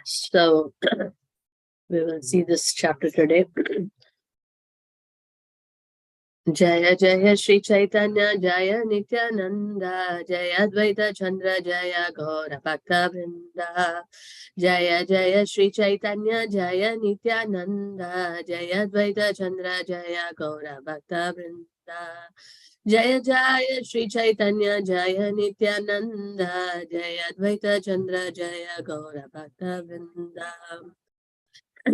So we will see this chapter today. Jaya Jaya Shri Chaitanya Jaya Nityananda Jaya Advaita Chandra Jaya Gaura Bhakta Vrinda Jaya Jaya Shri Chaitanya Jaya Nityananda Jaya Advaita Chandra Jaya Gaura Bhakta Vrinda Jaya Jaya Shri Chaitanya Jaya Nityananda Jaya Advaita Chandra Jaya Gaura Bhakta Vrinda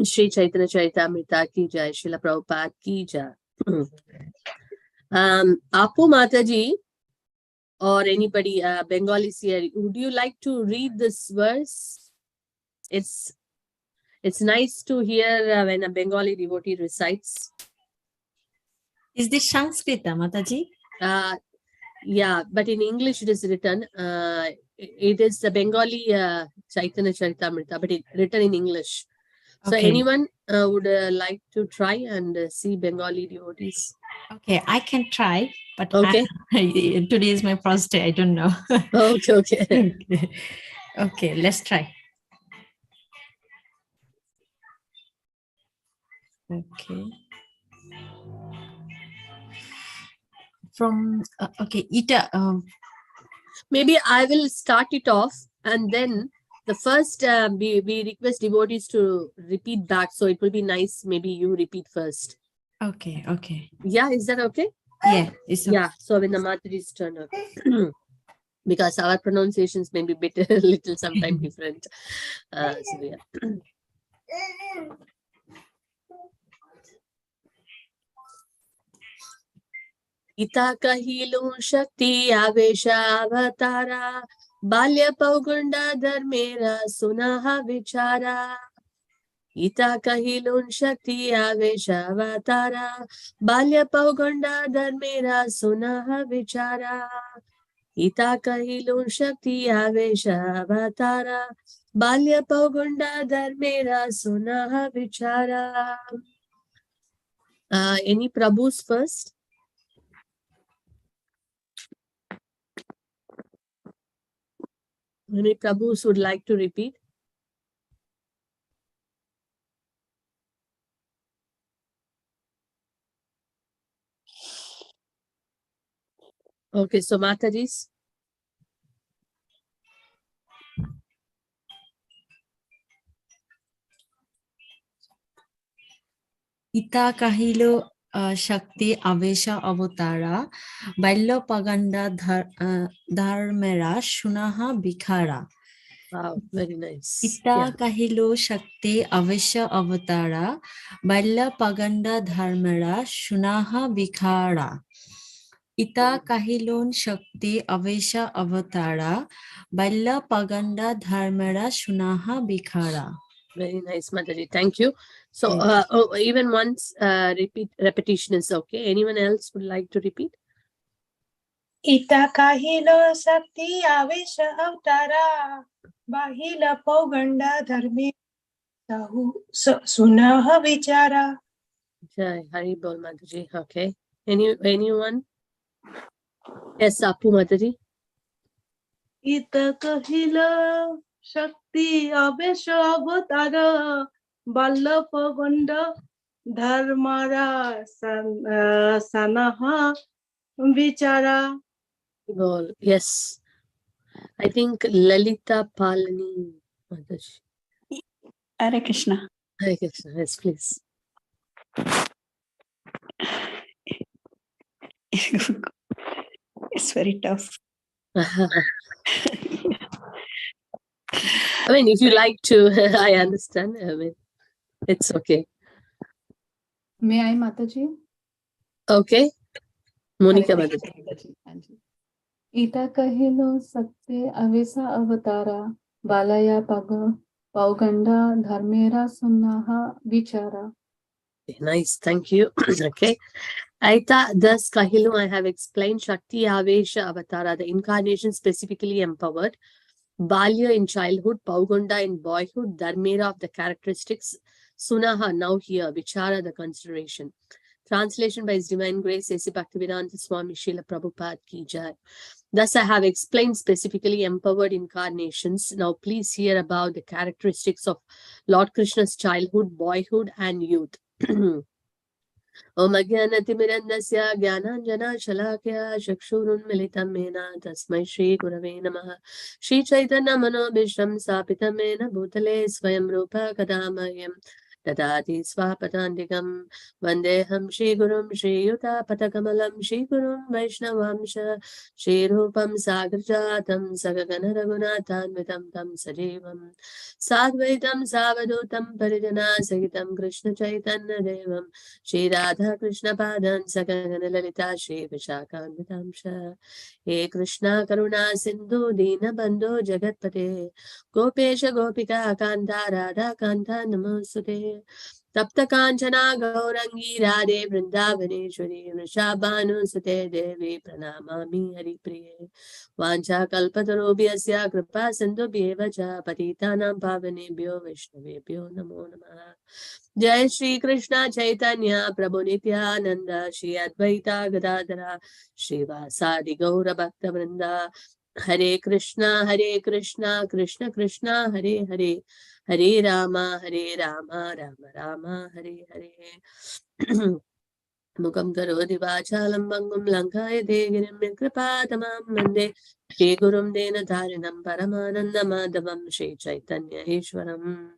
Shri Chaitanya Charitamrita ki jai, Srila Prabhupada ki jai. Apu Mataji or anybody Bengali here, would you like to read this verse? It's nice to hear when a Bengali devotee recites. Is this Sanskrit, Mataji? Yeah, but in English it is written. It is the Bengali Chaitanya Charitamrita, but it's written in English. So Okay. anyone would like to try and see Bengali devotees? Okay, I can try, but Okay. Today is my first day. I don't know. Okay, okay. Okay, let's try. Okay. From okay, Ita. Maybe I will start it off, and then the first we request devotees to repeat back. So it will be nice. Maybe you repeat first. Okay, okay. Yeah, is that okay? Yeah, it's okay. Yeah. So when the Mataji's turn, okay. Because our pronunciations may be bit little sometimes different. So yeah. Ita kahilu shakti avesha avatara balya paugunda dharmera sunaha vichara. Ita kahilun shakti avesha avatara balya paugunda dharmera sunaha vichara. Ita kahilun shakti avesha avatara balya paugunda dharmera sunaha vichara. Any Prabhus first? Any Prabhus would like to repeat? Okay, so Mataji's. Ita kahilo shakti avesha avatara balya paganda dharmera shunaha bikhara. Wow, very nice. Ita kahilo shakti avesha avatara balya paganda dharmera shunaha bikhara. Ita kahilon shakti avesha avatara balya paganda dharmera shunaha bikhara. Very nice, Mataji. Thank you. So even once repetition is okay. Anyone else would like to repeat? Ita kahilo sakti avesha avtara bahila pauganda dharme sunaha vichara. Jai Hari Bol Mataji. Okay. Anyone? Yes, Apu Mataji. Ita kahila shakti avesha avatara balla paganda dharmara sanaha vichara. Yes. I think Lalita Palani Mataji. Hare Krishna. Hare Krishna. Yes, please. It's very tough. I mean, if you like to, I understand. I mean, it's okay. May I, Mataji? Okay. Monica Hare Mataji. Krishna, Mataji. Ita kahilo sakte avesa avatara balaya pauganda dharmera sunnaha vichara. Nice, thank you. Okay. Aita thus Kahilu, I have explained Shakti Avesha Avatara, the incarnation specifically empowered, Balya in childhood, Pauganda in boyhood, Dharmera of the characteristics, Sunaha now here, Vichara the consideration. Translation by His Divine Grace, A.C. Bhaktivedanta Swami Srila Prabhupada Ki Jai. Thus I have explained specifically empowered incarnations. Now please hear about the characteristics of Lord Krishna's childhood, boyhood and youth. Om Ajnanatimirandasya Jnananjana Shalakya Chakshurunmilitam Mena Tasmai Shri Gurave Namaha. Shri Chaitanya Manobhishram Sapitam Mena Bhutale Swayam Rupa Kadamayam Dadati Swapatantikam Vandeham Shri Gurum Shri Yuta Patakamalam Shri Gurum Vaishnavamsha Shri Rupam Sagrajatam Sagagana Raghunathanvitam Tam Sajivam Sadvaitam Savadutam Parijana Sagitam Krishna Chaitanya Devam Shri Radha Krishna Padan Sakagana Lalita Shri Vishakhanvitamsha He Krishna Karuna Sindhu Dina Bandhu Jagatpate Gopesha Gopika Kanta Radha Kanta Namasute Tapta Kanchana Gaurangi Radhe Vrindavaneshwari Vrishabhanu Sute Devi Pranamami Hari Priye Vancha Kalpatarobhyasya Kripa Sindhu Bhyevacha Patitanam Pavanebhyo Vaishnavebhyo Namo Namaha Jai Shri Krishna Chaitanya Prabhu Nityananda Shri Advaita Gadadhara Shri Vasadi Gaura Bhakta Vrinda Hare Krishna Krishna Krishna Hare Hare Hare Rama Rama Rama Hare Hare Mukam Karoti Vachalam Bangum Lankaya Degirim Kripatamam Mande Shri Gurum Dena Dharinam Paramananda Madhavam Shri Chaitanya Ishwaram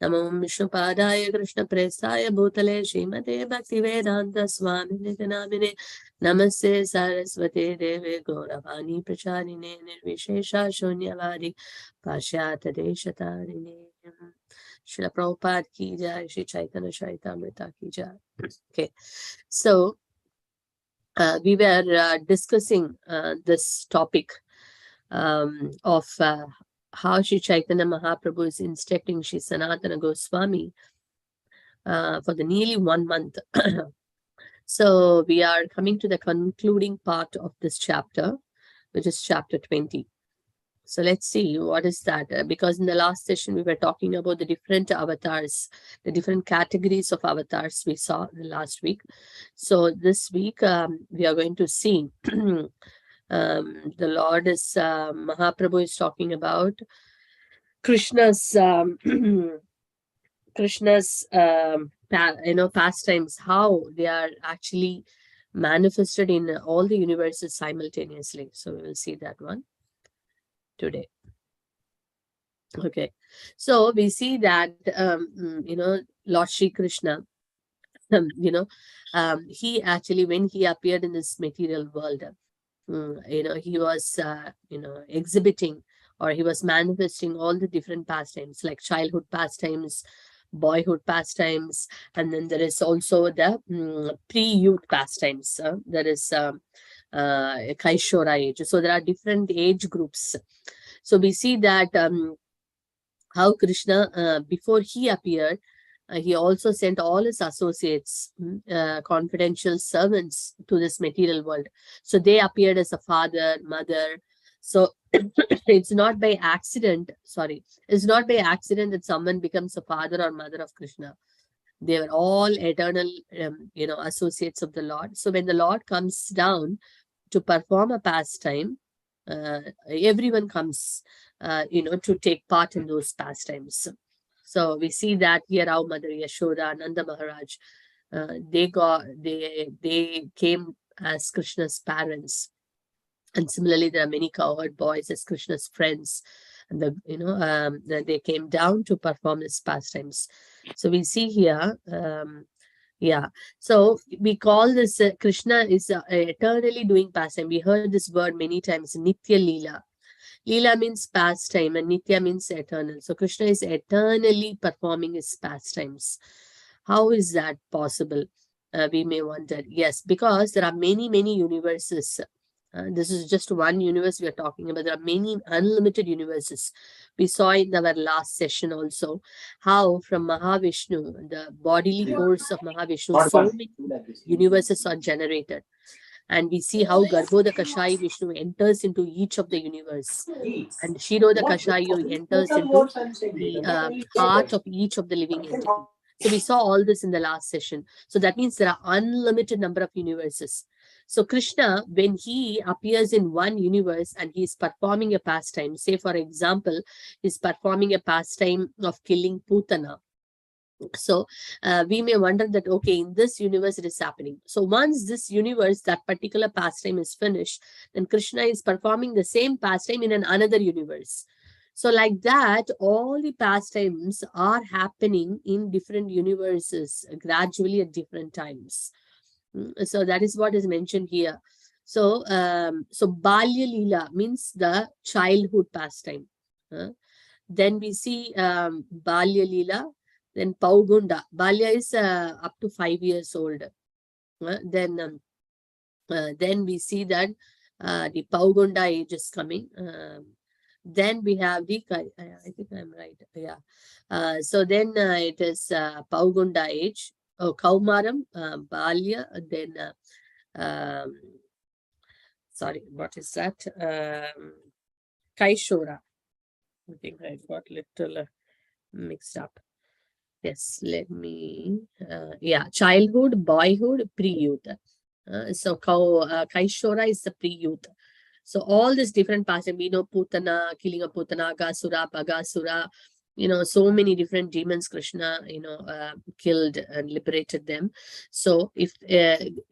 Namo Vishnupadaya Krishna Prestaya Bhutale Srimate Bhaktivedanta Swami Nitanamine Namaste Saraswate Deve Gauravani Pracharine Nirvishesha Shunyavadi Pashyata Deshatarine Srila Prabhupada Ki Jai, Shri Chaitanya Charitamrita Ki Jai. Okay, so we were discussing this topic of how Shri Chaitanya Mahaprabhu is instructing Shri Sanatana Goswami for the nearly 1 month. So we are coming to the concluding part of this chapter, which is chapter 20. So let's see what is that, because in the last session we were talking about the different avatars, the different categories of avatars we saw the last week. So this week we are going to see the Lord is Mahaprabhu is talking about Krishna's pastimes, how they are actually manifested in all the universes simultaneously. So we will see that one today. Okay, so we see that Lord Shri Krishna, he actually, when he appeared in this material world, he was exhibiting, or he was manifesting all the different pastimes, like childhood pastimes, boyhood pastimes, and then there is also the pre-youth pastimes. There is Kaishora age. So there are different age groups. So we see that how Krishna, before he appeared, he also sent all his associates, confidential servants to this material world. So they appeared as a father, mother. So it's not by accident, that someone becomes a father or mother of Krishna. They were all eternal, associates of the Lord. So when the Lord comes down to perform a pastime, everyone comes, to take part in those pastimes. So we see that here how Mother Yashoda, Nanda Maharaj, they came as Krishna's parents. And similarly, there are many cowherd boys as Krishna's friends, and they came down to perform his pastimes. So we see here, so we call this Krishna is eternally doing pastime. We heard this word many times, Nitya Leela. Leela means pastime and Nitya means eternal. So Krishna is eternally performing his pastimes. How is that possible? We may wonder. Yes, because there are many, many universes. This is just one universe we are talking about. There are many unlimited universes. We saw in our last session also how from Mahavishnu, the bodily force of Mahavishnu, so many universes are generated. And we see how Garbhoda Kashayi Vishnu enters into each of the universe. And Shiroda Kashayi enters into the heart of each of the living entity. So we saw all this in the last session. So that means there are unlimited number of universes. So Krishna, when he appears in one universe and he is performing a pastime, say for example, he's performing a pastime of killing Putana. So we may wonder that, okay, in this universe it is happening. So once this universe, that particular pastime is finished, then Krishna is performing the same pastime in another universe. So like that, all the pastimes are happening in different universes gradually at different times. So that is what is mentioned here. So, so Balya Leela means the childhood pastime. Then we see Balya Leela. Then Paugunda. Balya is up to 5 years old. Then we see that the Paugunda age is coming. Then we have the, I think I'm right. Yeah. So then it is Paugunda age. Oh, Kaumaram, Balya. Then, sorry, what is that? Kaishora. I think I got little mixed up. Yes, let me, yeah, childhood, boyhood, pre-youth. So Kaishora is the pre-youth. So all these different pastimes, we know Putana, killing of Putana, Agasura, Bagasura, so many different demons Krishna, killed and liberated them. So if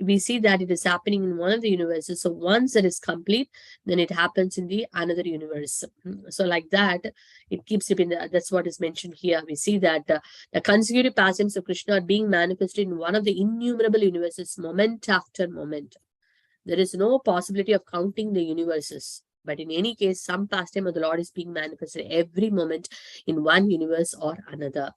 we see that it is happening in one of the universes, so once it is complete, then it happens in the another universe. So like that, it keeps it in the, that's what is mentioned here. We see that the consecutive pastimes of Krishna are being manifested in one of the innumerable universes, moment after moment. There is no possibility of counting the universes. But in any case, some pastime of the Lord is being manifested every moment in one universe or another.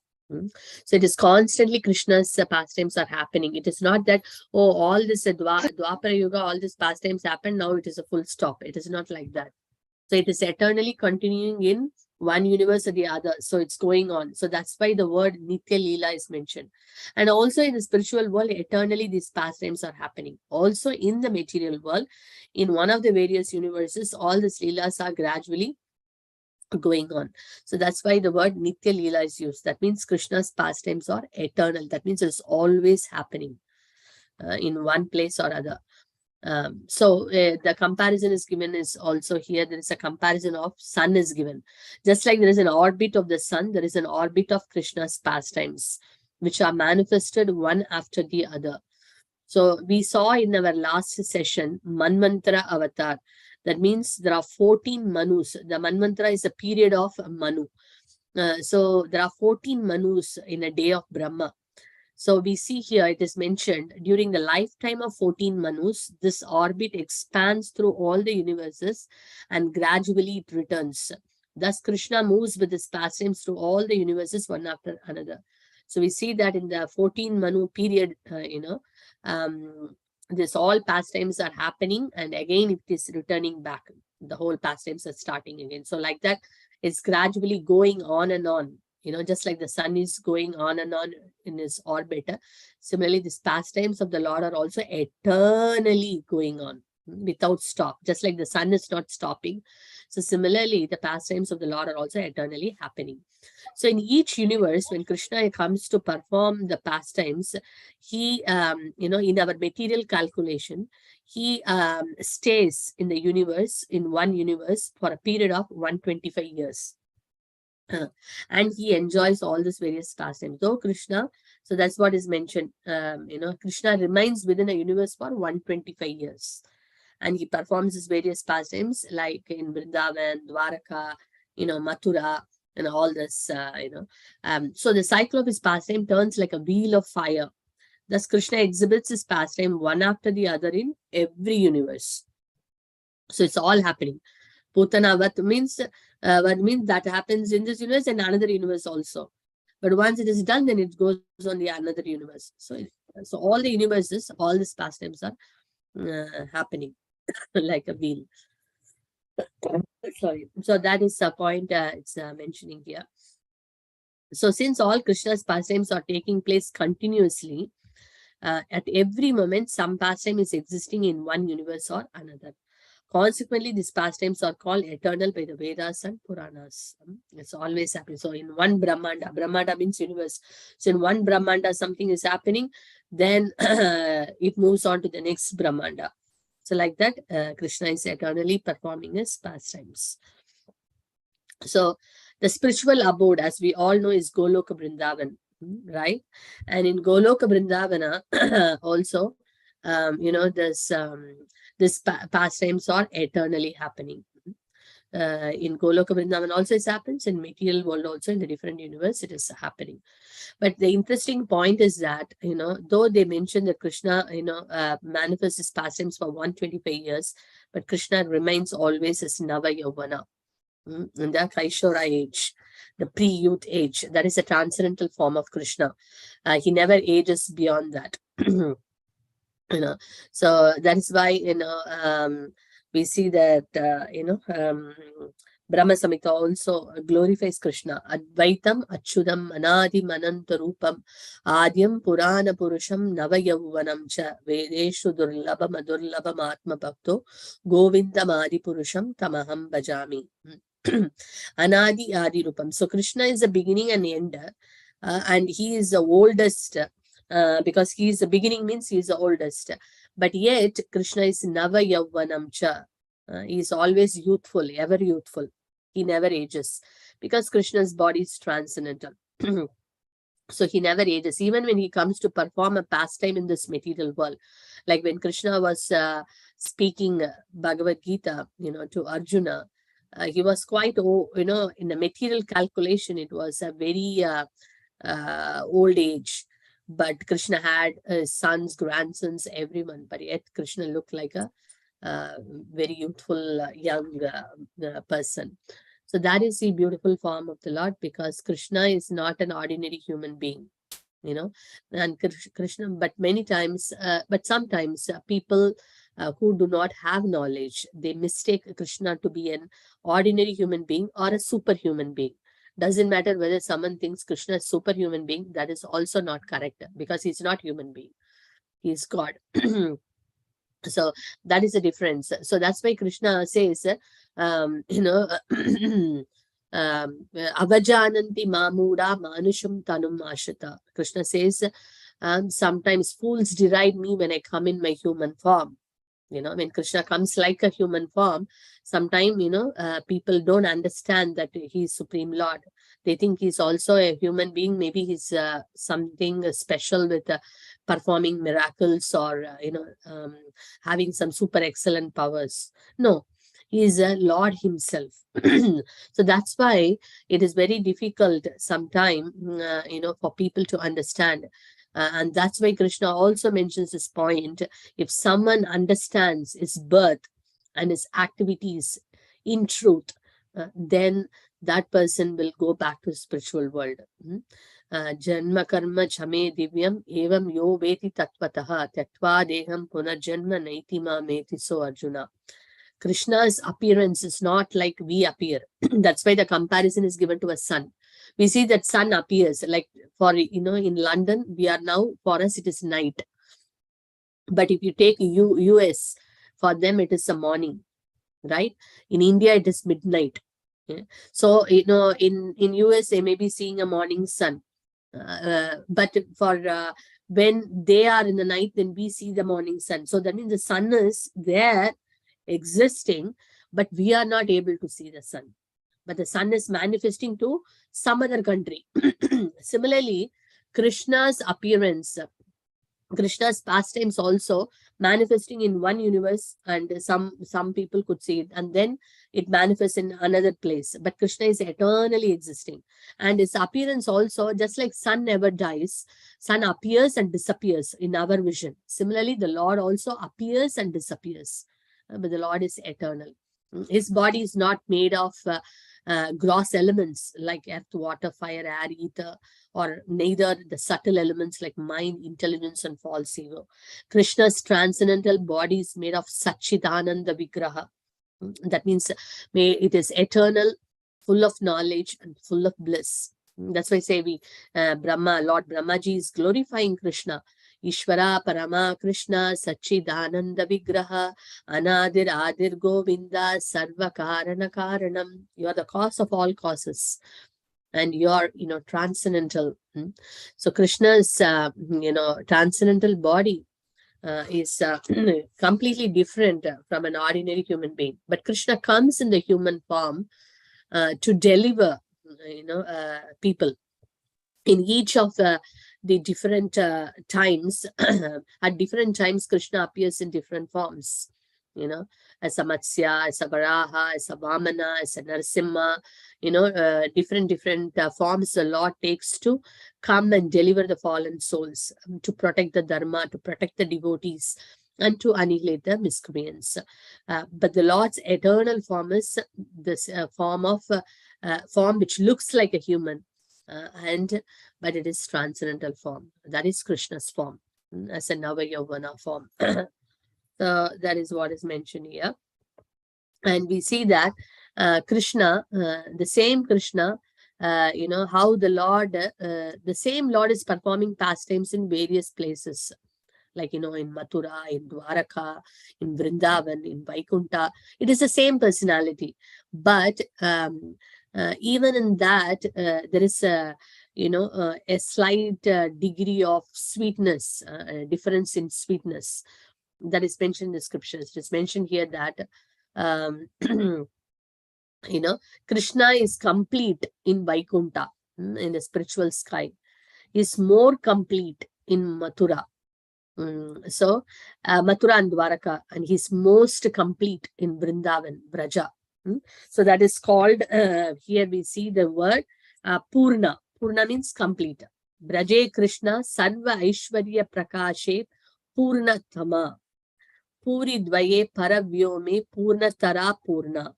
So it is constantly Krishna's pastimes are happening. It is not that, oh, all this Dwapara Yuga, all these pastimes happen, now it is a full stop. It is not like that. So it is eternally continuing in one universe or the other. So it's going on. So that's why the word Nitya Leela is mentioned. And also in the spiritual world, eternally these pastimes are happening. Also in the material world, in one of the various universes, all these Leelas are gradually going on. So that's why the word Nitya Leela is used. That means Krishna's pastimes are eternal. That means it's always happening in one place or other. So the comparison is given is also here. There is a comparison of sun is given. Just like there is an orbit of the sun, there is an orbit of Krishna's pastimes, which are manifested one after the other. So we saw in our last session, Manvantara Avatar. That means there are 14 Manus. The Manvantara is a period of Manu. So there are 14 Manus in a day of Brahma. So we see here it is mentioned during the lifetime of 14 Manus, this orbit expands through all the universes and gradually it returns. Thus Krishna moves with his pastimes through all the universes one after another. So we see that in the 14 Manu period, this all pastimes are happening and again it is returning back. The whole pastimes are starting again. So like that, it's gradually going on and on. Just like the sun is going on and on in its orbit. Similarly, these pastimes of the Lord are also eternally going on without stop, just like the sun is not stopping. So similarly, the pastimes of the Lord are also eternally happening. So in each universe, when Krishna comes to perform the pastimes, he, in our material calculation, he stays in the universe, in one universe for a period of 125 years. And he enjoys all these various pastimes. Though Krishna, so that's what is mentioned, Krishna remains within a universe for 125 years. And he performs his various pastimes like in Vrindavan, Dwaraka, Mathura, and all this, so the cycle of his pastime turns like a wheel of fire. Thus Krishna exhibits his pastime one after the other in every universe. So it's all happening. Putana Vat means that happens in this universe and another universe also. But once it is done, then it goes on the another universe. So all the universes, all these pastimes are happening like a wheel. Sorry. So that is a point it's mentioning here. So since all Krishna's pastimes are taking place continuously, at every moment, some pastime is existing in one universe or another. Consequently, these pastimes are called eternal by the Vedas and Puranas. It's always happening. So in one Brahmanda, Brahmanda means universe. So in one Brahmanda, something is happening, then it moves on to the next Brahmanda. So like that, Krishna is eternally performing his pastimes. So the spiritual abode, as we all know, is Goloka Vrindavan, right? And in Goloka Vrindavana, also, this pastimes are eternally happening. In Goloka Vrindavan also it happens, in material world also, in the different universe it is happening. But the interesting point is that, though they mention that Krishna, manifests his pastimes for 125 years, but Krishna remains always as Nava Yavana. In the Kaishora age, the pre-youth age, that is a transcendental form of Krishna. He never ages beyond that. So that is why, we see that, Brahma Samhita also glorifies Krishna. Advaitam Achudam Anadi Manantarupam Adyam Purana Purusham Navayavanam Cha Vedeshu Durlabam Adurlabam Atma Bhakto Govindam Adi Purusham Tamaham Bhajami. Anadi Adi Rupam. So Krishna is the beginning and end, and he is the oldest, because he is the beginning means he is the oldest. But yet Krishna is Nava Yavvanam Cha. He is always youthful, ever youthful. He never ages, because Krishna's body is transcendental. So he never ages. Even when he comes to perform a pastime in this material world, like when Krishna was speaking Bhagavad Gita, to Arjuna, he was quite, in the material calculation, it was a very old age. But Krishna had sons, grandsons, everyone. But yet Krishna looked like a very youthful, young person. So that is the beautiful form of the Lord, because Krishna is not an ordinary human being, and Krishna, but many times, but sometimes people who do not have knowledge, they mistake Krishna to be an ordinary human being or a superhuman being. Doesn't matter whether someone thinks Krishna is superhuman being, that is also not correct, because he's not human being. He's God. So that is the difference. So that's why Krishna says, avajananti mamuda manusham tanum ashita. Krishna says, sometimes fools deride me when I come in my human form. When Krishna comes like a human form, sometimes, people don't understand that he is Supreme Lord. They think he's also a human being. Maybe he's something special with performing miracles, or, having some super excellent powers. No, he is a Lord himself. So that's why it is very difficult sometimes, for people to understand. And that's why Krishna also mentions this point. If someone understands his birth and his activities in truth, then that person will go back to the spiritual world. Janma karma chame divyam evam yo veti tattvataha tatva deham punarjanma naitima meti. So Arjuna, Krishna's appearance is not like we appear. That's why the comparison is given to a sun. We see that sun appears, like for, in London, we are now, for us, it is night. But if you take US, for them, it is a morning, right? In India, it is midnight. Yeah. So, in US, they may be seeing a morning sun. But for when they are in the night, then we see the morning sun. So that means the sun is there, existing, but we are not able to see the sun. But the sun is manifesting to some other country. Similarly, Krishna's appearance, Krishna's pastimes also manifesting in one universe, and some people could see it, and then it manifests in another place. But Krishna is eternally existing, and his appearance also, just like sun never dies, sun appears and disappears in our vision. Similarly, the Lord also appears and disappears, but the Lord is eternal. His body is not made of gross elements like earth, water, fire, air, ether, or neither the subtle elements like mind, intelligence, and false ego. Krishna's transcendental body is made of Satchidananda Vigraha. That means it is eternal, full of knowledge, and full of bliss. That's why I say Lord Brahmaji is glorifying Krishna. Ishvara Parama Krishna Sachidananda Vigraha Anadir Adir Govinda Sarva Karana Karanam. You are the cause of all causes, and you are, transcendental. So Krishna's, transcendental body is completely different from an ordinary human being. But Krishna comes in the human form to deliver, people. In each of the different times, at different times, Krishna appears in different forms, as a Matsya, as a Varaha, as a Vamana, as a Narasimha, different forms the Lord takes to come and deliver the fallen souls, to protect the Dharma, to protect the devotees, and to annihilate the miscreants. But the Lord's eternal form is this form which looks like a human, but it is transcendental form. That is Krishna's form, as a Navayavana form. So that is what is mentioned here. And we see that Krishna, the same Krishna, how the Lord, the same Lord is performing pastimes in various places, like, in Mathura, in Dwaraka, in Vrindavan, in Vaikunta. It is the same personality. But even in that, there is a slight degree of sweetness, difference in sweetness that is mentioned in the scriptures. It is mentioned here that Krishna is complete in Vaikunta, in the spiritual sky. He is more complete in Mathura. So Mathura and Dwaraka, and he's most complete in Vrindavan, Braja. So that is called, here we see the word Purna. Purna means complete. Braje Krishna Sarva Aishwarya Prakashet Purna Tama. Puri Dvaye Paravyome Purna Tara Purna.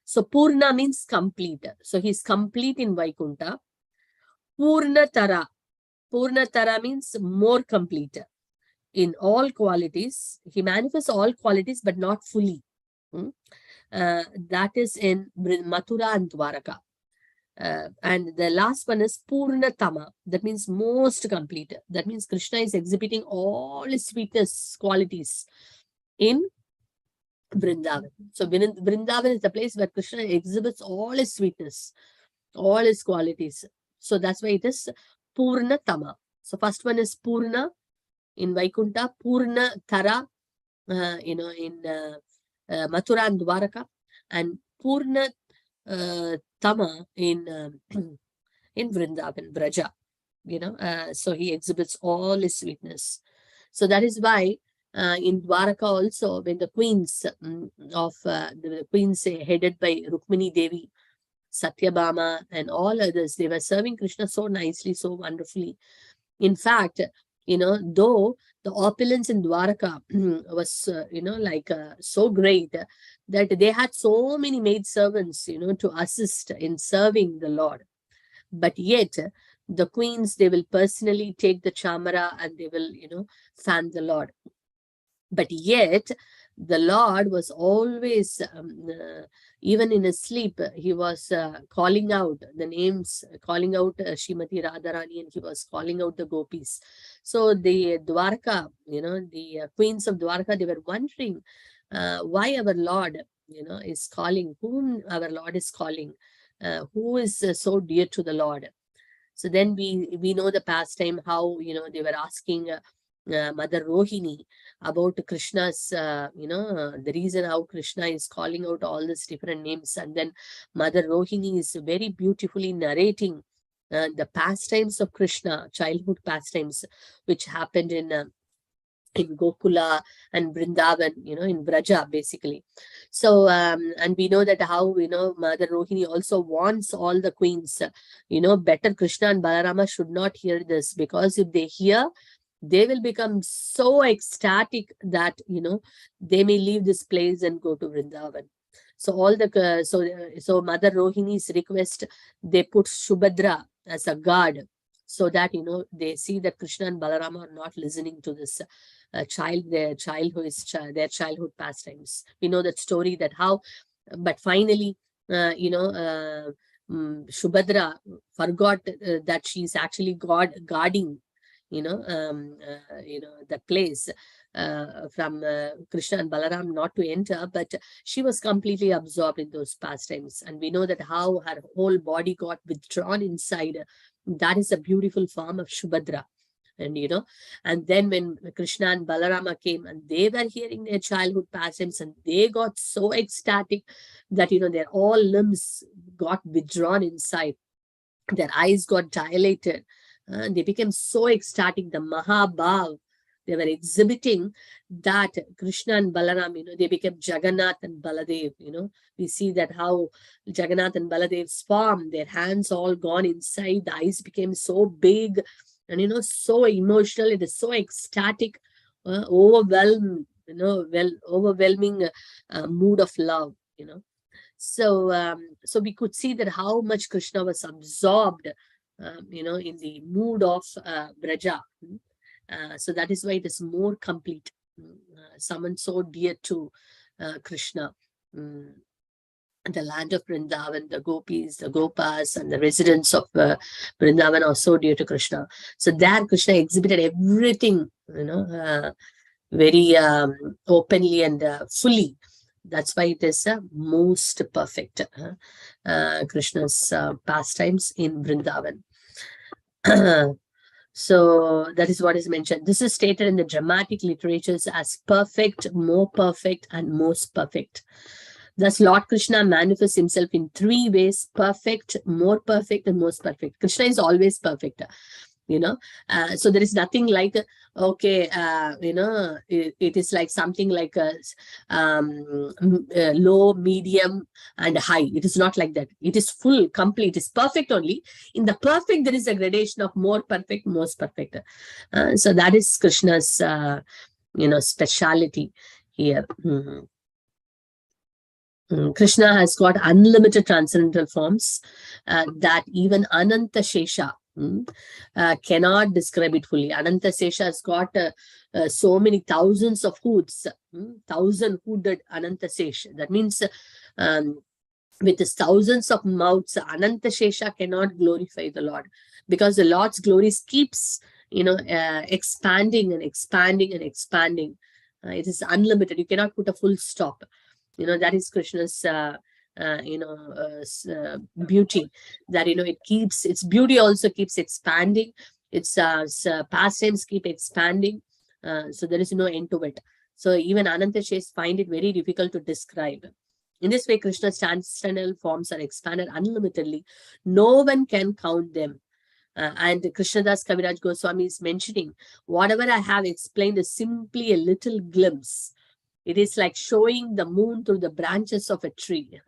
So Purna means complete. So he's complete in Vaikunta. Purna Tara. Purna Tara means more complete in all qualities. He manifests all qualities, but not fully. That is in Mathura and Dwaraka. And the last one is Purnatama. That means most complete. That means Krishna is exhibiting all his sweetness qualities in Vrindavan. So Vrindavan is the place where Krishna exhibits all his sweetness, all his qualities. So that's why it is Purnatama. So first one is Purna in Vaikunta, Purna Tara, in Mathura and Dwaraka, and Purna Tama in Vrindavan, Braja. So he exhibits all his sweetness. So that is why in Dwaraka also, when the queens the queens headed by Rukmini Devi, Satyabhama, and all others, they were serving Krishna so nicely, so wonderfully. In fact, though the opulence in Dwaraka was, so great that they had so many maidservants, to assist in serving the Lord. But yet, the queens, they will personally take the chamara and they will, fan the Lord. But yet, the Lord was always, even in his sleep, he was calling out the names, calling out Srimati Radharani, and he was calling out the gopis. So the Dwarka, the queens of Dwarka, they were wondering why our Lord, is calling, whom our Lord is calling, who is so dear to the Lord. So then we know the pastime, how, they were asking Mother Rohini about Krishna's, the reason how Krishna is calling out all these different names. And then Mother Rohini is very beautifully narrating the pastimes of Krishna, childhood pastimes, which happened in Gokula and Vrindavan, in Braja, basically. So, and we know that how, Mother Rohini also warns all the queens, better Krishna and Balarama should not hear this, because if they hear, they will become so ecstatic that, they may leave this place and go to Vrindavan. So all the, so Mother Rohini's request, they put Subhadra as a guard, so that, they see that Krishna and Balarama are not listening to this their childhood pastimes. We know that story, that how, but finally, Subhadra forgot that she's actually guarding, the place from Krishna and Balaram not to enter, but she was completely absorbed in those pastimes. And we know that how her whole body got withdrawn inside. That is a beautiful form of Shubhadra. And then when Krishna and Balarama came and they were hearing their childhood pastimes, and they got so ecstatic that, their all limbs got withdrawn inside. Their eyes got dilated. And they became so ecstatic. The Mahabhav, they were exhibiting that Krishna and Balaram, they became Jagannath and Baladev. We see that how Jagannath and Baladev's form, their hands all gone inside, the eyes became so big and, so emotional. It is so ecstatic, overwhelming mood of love, So, so we could see that how much Krishna was absorbed, in the mood of Braja. So that is why it is more complete. Someone so dear to Krishna. The land of Vrindavan, the gopis, the gopas, and the residents of Vrindavan are so dear to Krishna. So there Krishna exhibited everything, very openly and fully. That's why it is most perfect, Krishna's pastimes in Vrindavan. So that is what is mentioned. This is stated in the dramatic literatures as perfect, more perfect, and most perfect. Thus, Lord Krishna manifests himself in three ways: perfect, more perfect, and most perfect. Krishna is always perfect. So there is nothing like, okay, it is like something like a low, medium, and high. It is not like that. It is full, complete. It is perfect only. In the perfect, there is a gradation of more perfect, most perfect. So that is Krishna's, speciality here. Krishna has got unlimited transcendental forms that even Ananta Shesha cannot describe it fully. Ananta Shesha has got so many thousands of hoods, 1,000-hooded Ananta Shesha. That means with his thousands of mouths, Ananta Shesha cannot glorify the Lord, because the Lord's glory keeps, expanding and expanding and expanding. It is unlimited. You cannot put a full stop. That is Krishna's, beauty, that, it keeps, its beauty also keeps expanding. Its pastimes keep expanding. So there is no end to it. So even Ananta Shesha find it very difficult to describe. In this way, Krishna's transcendental forms are expanded unlimitedly. No one can count them. And Krishnadas Kaviraj Goswami is mentioning, whatever I have explained is simply a little glimpse. It is like showing the moon through the branches of a tree.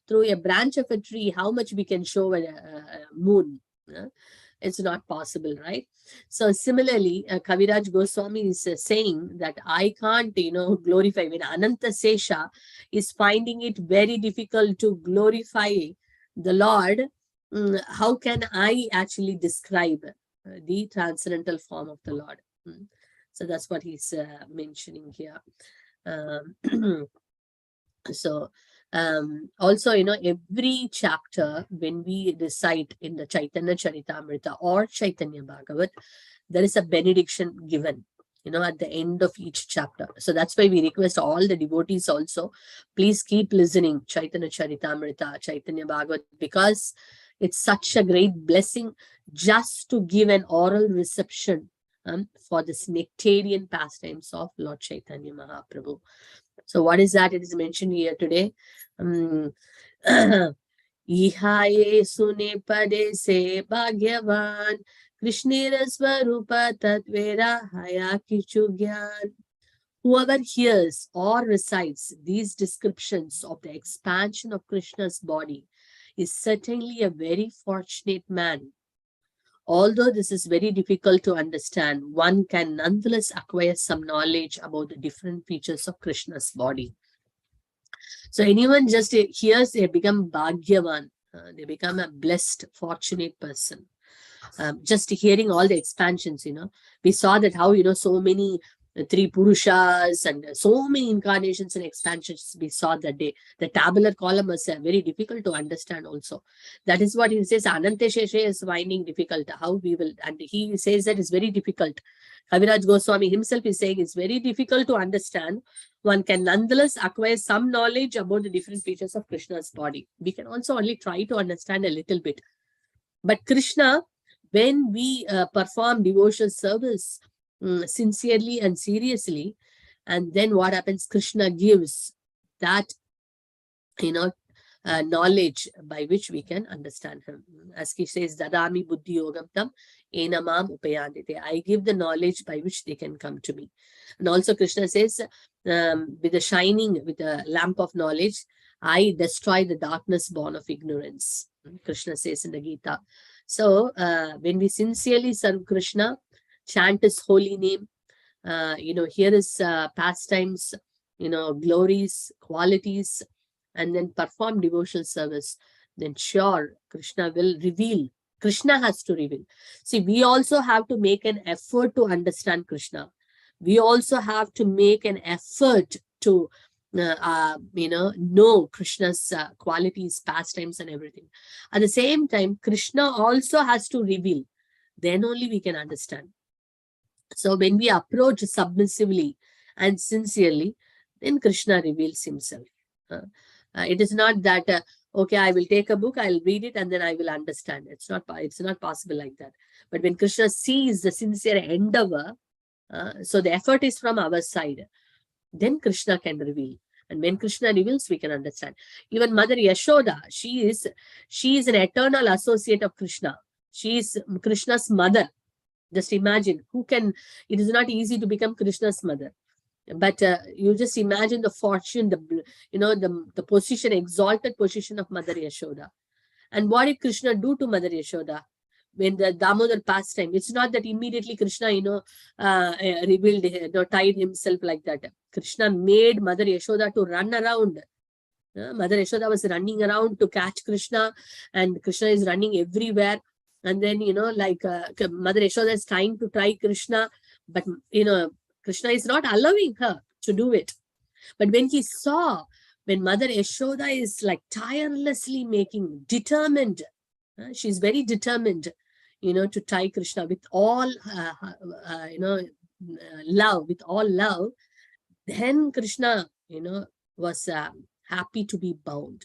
Through a branch of a tree, how much we can show a moon? It's not possible, right? So similarly, Kaviraj Goswami is saying that I can't, glorify. When Ananta Shesha is finding it very difficult to glorify the Lord, how can I actually describe the transcendental form of the Lord? So that's what he's mentioning here. So also, every chapter when we recite in the Chaitanya Charitamrita or Chaitanya Bhagavat, there is a benediction given, at the end of each chapter. So that's why we request all the devotees also, please keep listening Chaitanya Charitamrita, Chaitanya Bhagavat, because it's such a great blessing just to give an oral reception for this nectarian pastimes of Lord Chaitanya Mahaprabhu. So what is that? It is mentioned here today. Ihaye sune pade se bhagyavan Krishnera swarupa tatvera haya kichu gyan. Whoever hears or recites these descriptions of the expansion of Krishna's body is certainly a very fortunate man. Although this is very difficult to understand, one can nonetheless acquire some knowledge about the different features of Krishna's body. So anyone just hears, they become Bhagyavan. They become a blessed, fortunate person. Just hearing all the expansions, we saw that how, so many three Purushas and so many incarnations and expansions we saw that day. The tabular column was very difficult to understand also. That is what he says, Ananta Sheshe is finding difficult. How we will, and he says that it's very difficult. Kaviraj Goswami himself is saying it's very difficult to understand. One can nonetheless acquire some knowledge about the different features of Krishna's body. We can also only try to understand a little bit. But Krishna, when we perform devotional service sincerely and seriously, and then what happens? Krishna gives that, knowledge by which we can understand him. As he says, Dadami Buddhi Yogam Tam Enamam Upayandite. I give the knowledge by which they can come to me. And also Krishna says, with the lamp of knowledge, I destroy the darkness born of ignorance. Krishna says in the Gita. So when we sincerely serve Krishna, chant his holy name, hear his pastimes, glories, qualities, and then perform devotional service, then sure, Krishna will reveal. Krishna has to reveal. See, we also have to make an effort to understand Krishna. We also have to make an effort to know Krishna's qualities, pastimes, and everything. At the same time, Krishna also has to reveal. Then only we can understand. So when we approach submissively and sincerely, then Krishna reveals himself. It is not that, okay, I will take a book, I'll read it, and then I will understand. It's not possible like that. But when Krishna sees the sincere endeavor, so the effort is from our side, then Krishna can reveal. And when Krishna reveals, we can understand. Even Mother Yashoda, she is an eternal associate of Krishna. She is Krishna's mother. Just imagine it is not easy to become Krishna's mother. But you just imagine the fortune, the position, exalted position of Mother Yashoda. And what did Krishna do to Mother Yashoda? When the Damodar pastime, it's not that immediately Krishna, revealed, tied himself like that. Krishna made Mother Yashoda to run around. Mother Yashoda was running around to catch Krishna, and Krishna is running everywhere. And then, Mother Yashoda is trying to try Krishna, but, Krishna is not allowing her to do it. But when he saw, when Mother Yashoda is like tirelessly determined, she's very determined, to tie Krishna with all, love, then Krishna, was happy to be bound.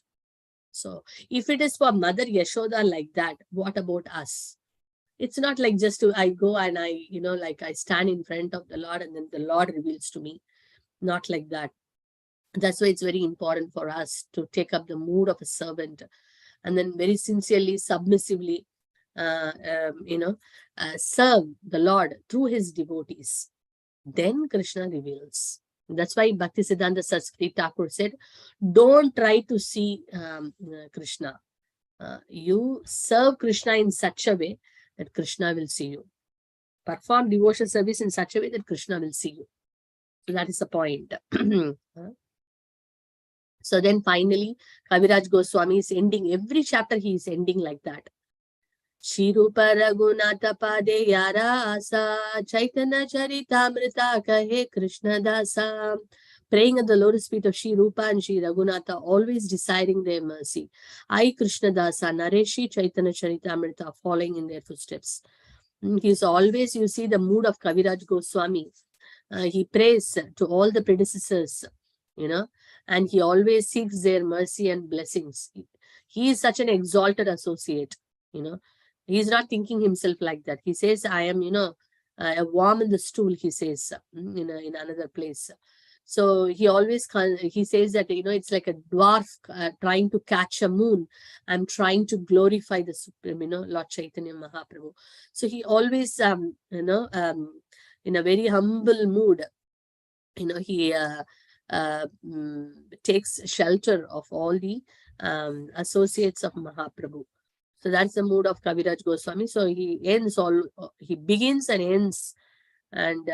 So if it is for Mother Yashoda like that, what about us? It's not like just I go and I stand in front of the Lord and then the Lord reveals to me. Not like that. That's why it's very important for us to take up the mood of a servant and then very sincerely, submissively, serve the Lord through his devotees. Then Krishna reveals. That's why Bhaktisiddhanta Saraswati Thakur said, don't try to see Krishna. You serve Krishna in such a way that Krishna will see you. Perform devotional service in such a way that Krishna will see you. So that is the point. So then finally, Kaviraj Goswami is ending, every chapter he is ending like that. Shri Rupa Raghunatha Pade Yara Asa Chaitanya Charitamrita Kahe Krishna Dasa. Praying at the lotus feet of Shri Rupa and Shri Raghunatha, always desiring their mercy. I, Krishna Dasa, Nareshi Chaitanya Charitamrita, following in their footsteps. He's always, you see the mood of Kaviraj Goswami. He prays to all the predecessors, and he always seeks their mercy and blessings. He is such an exalted associate, He's not thinking himself like that. He says, I am, a worm in the stool, he says, in another place. So he always, he says that, it's like a dwarf trying to catch a moon. I'm trying to glorify the Supreme, Lord Chaitanya Mahaprabhu. So he always, in a very humble mood, he takes shelter of all the associates of Mahaprabhu. So that's the mood of Kaviraj Goswami. So he begins and ends, and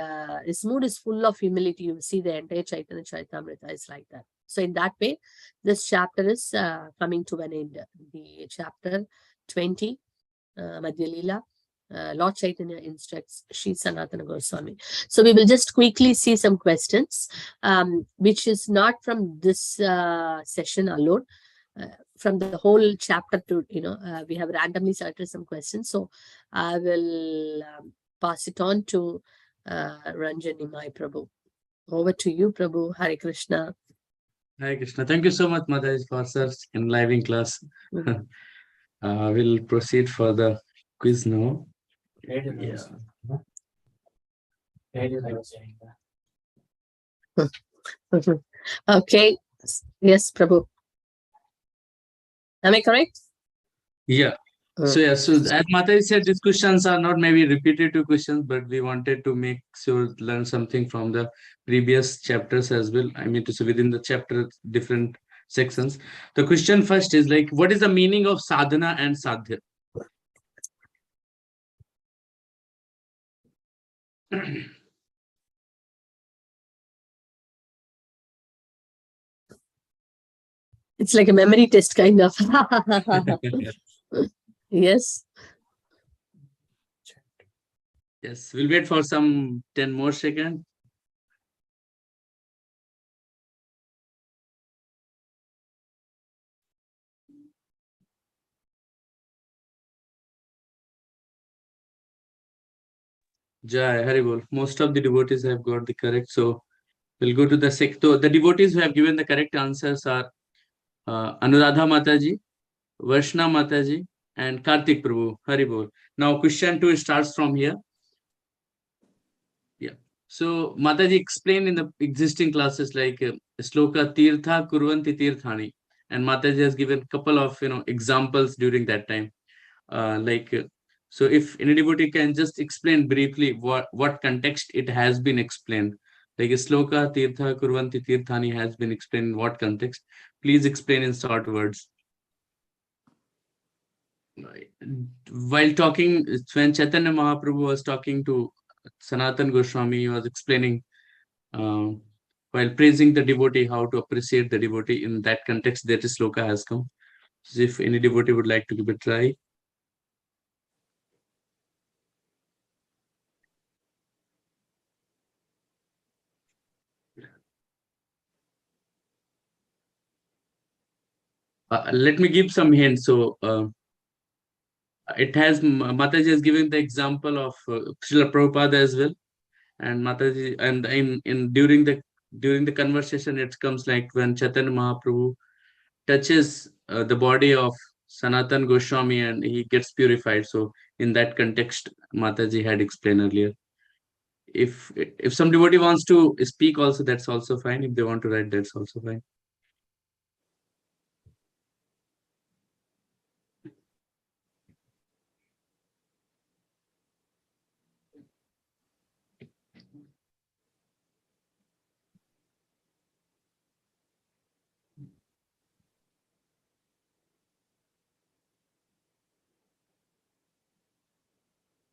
his mood is full of humility. You see the entire Chaitanya Charitamrita is like that. So in that way, this chapter is coming to an end. The chapter 20, Madhya Leela, Lord Chaitanya instructs Sri Sanatana Goswami. So we will just quickly see some questions, which is not from this session alone, from the whole chapter to, we have randomly selected some questions. So I will pass it on to Ranjani, my Prabhu. Over to you, Prabhu. Hare Krishna. Hare Krishna. Thank you so much, Mataji, for such enlivening class. We'll proceed for the quiz now. Yeah. Okay. Yes, Prabhu. Am I correct? Yeah. So as Mataji said, these questions are not maybe repetitive questions, but we wanted to make sure learn something from the previous chapters as well. I mean to say within the chapter, different sections. The question first is like, what is the meaning of sadhana and sadhya? It's like a memory test, kind of. Yes. Yes, we'll wait for some 10 more seconds. Jai Haribol. Most of the devotees have got the correct. So we'll go to the sector. The devotees who have given the correct answers are Anuradha Mataji, Varshna Mataji, and Kartik Prabhu. Haribol. Now question 2 starts from here. Yeah. So Mataji explained in the existing classes like Sloka Tirtha Kurvanti Tirthani. And Mataji has given a couple of examples during that time. So if any devotee can just explain briefly what context it has been explained, like Sloka Tirtha Kurvanti Tirthani has been explained in what context, please explain in short words. While talking, when Chaitanya Mahaprabhu was talking to Sanatan Goswami, he was explaining while praising the devotee how to appreciate the devotee. In that context that sloka has come. So if any devotee would like to give a try. Let me give some hints. So it has Mataji has given the example of Srila Prabhupada as well, and Mataji, and in during the conversation it comes like when Chaitanya Mahaprabhu touches the body of Sanatan Goswami and he gets purified. So in that context, Mataji had explained earlier. If some devotee wants to speak also, that's also fine. If they want to write, that's also fine.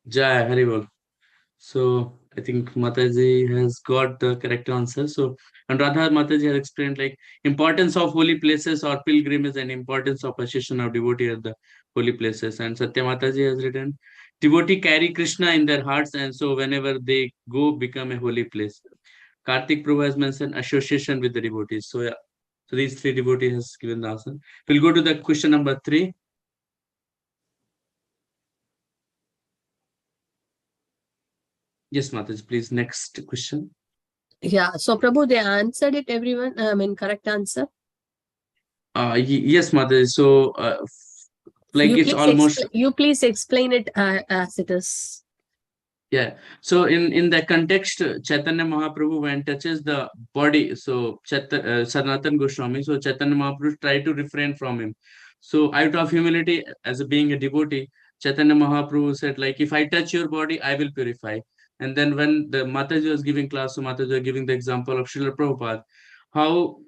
Jai Haribol. So I think Mataji has got the correct answer. So and Radha Mataji has explained like importance of holy places or pilgrimage and importance of association of devotee at the holy places. And Satya Mataji has written, devotee carry Krishna in their hearts, and so whenever they go, become a holy place. Kartik Prabhu has mentioned association with the devotees. So yeah, so these three devotees has given the answer. We'll go to the question number 3. Yes, Mataji, please. Next question. Yeah. So Prabhu, they answered it, everyone. I mean, correct answer. Yes, Mataji. So like it's almost. You please explain it as it is. Yeah. So in that context, Chaitanya Mahaprabhu when touches the body, so Sanatan Goswami, so Chaitanya Mahaprabhu tried to refrain from him. So out of humility, as being a devotee, Chaitanya Mahaprabhu said, like, if I touch your body, I will purify. And then when the Mataji was giving class, so Mataji was giving the example of Srila Prabhupada, how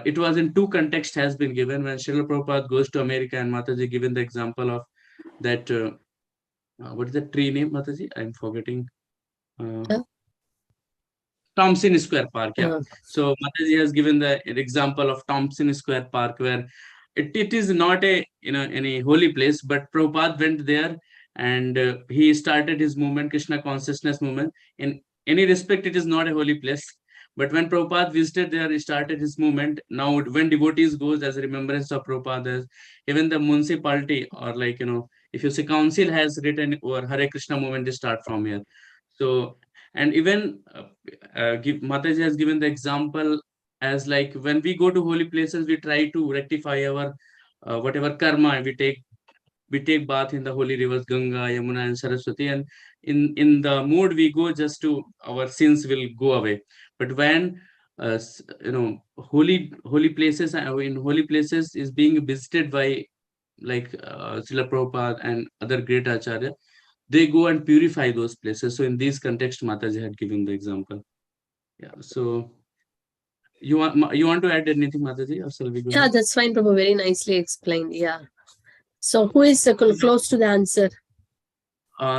it was in two contexts has been given. When Srila Prabhupada goes to America and Mataji given the example of that. What is the tree name, Mataji? I'm forgetting. Thompson Square Park. Yeah. So Mataji has given the example of Thompson Square Park, where it is not a any holy place, but Prabhupada went there and he started his movement, Krishna consciousness movement. In any respect, it is not a holy place. But when Prabhupada visited there, he started his movement. Now, when devotees goes as a remembrance of Prabhupada, even the municipality or if you say council has written or Hare Krishna movement, they start from here. So, and even Mataji has given the example as like when we go to holy places, we try to rectify our whatever karma we take bath in the holy rivers Ganga, Yamuna, and Saraswati, and in the mood we go just to our sins will go away. But when holy places in holy places is being visited by like Srila Prabhupada and other great acharya, they go and purify those places. So in this context, Mataji had given the example. Yeah. So you want to add anything, Mataji, or shall we go? Yeah, that's fine, Prabhu. Very nicely explained. Yeah. So who is close to the answer?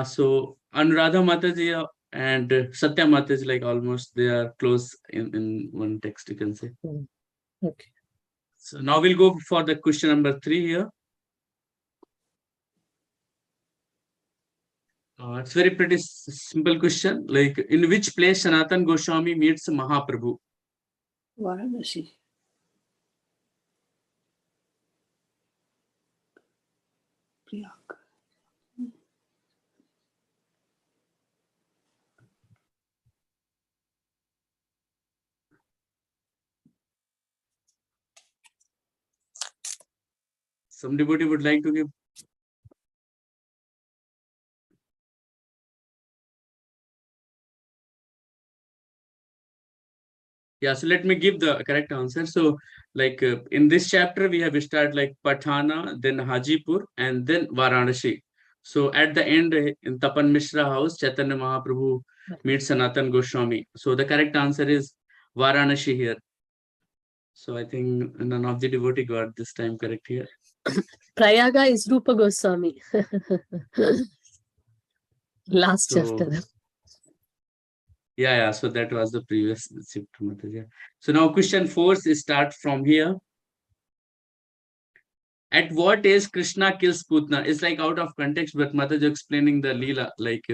So Anuradha Mataji and Satya Mataji, like almost they are close in one text, you can say. Okay. So now we'll go for the question number 3 here. It's very pretty simple question. Like, in which place Sanatan Goswami meets Mahaprabhu? Varanasi. Priyanka. Some devotee would like to give. Yeah, so let me give the correct answer. So, like in this chapter, we have started like Patana, then Hajipur, and then Varanasi. So at the end, in Tapan Mishra house, Chaitanya Mahaprabhu meets Sanatan Goswami. So the correct answer is Varanasi here. So I think none of the devotee got this time correct here. Prayaga is Rupa Goswami. Last chapter. Yeah. So that was the previous chapter. Yeah. So now question 4 start from here. At what age Krishna kills Putna? It's like out of context, but Mataji explaining the Leela, like.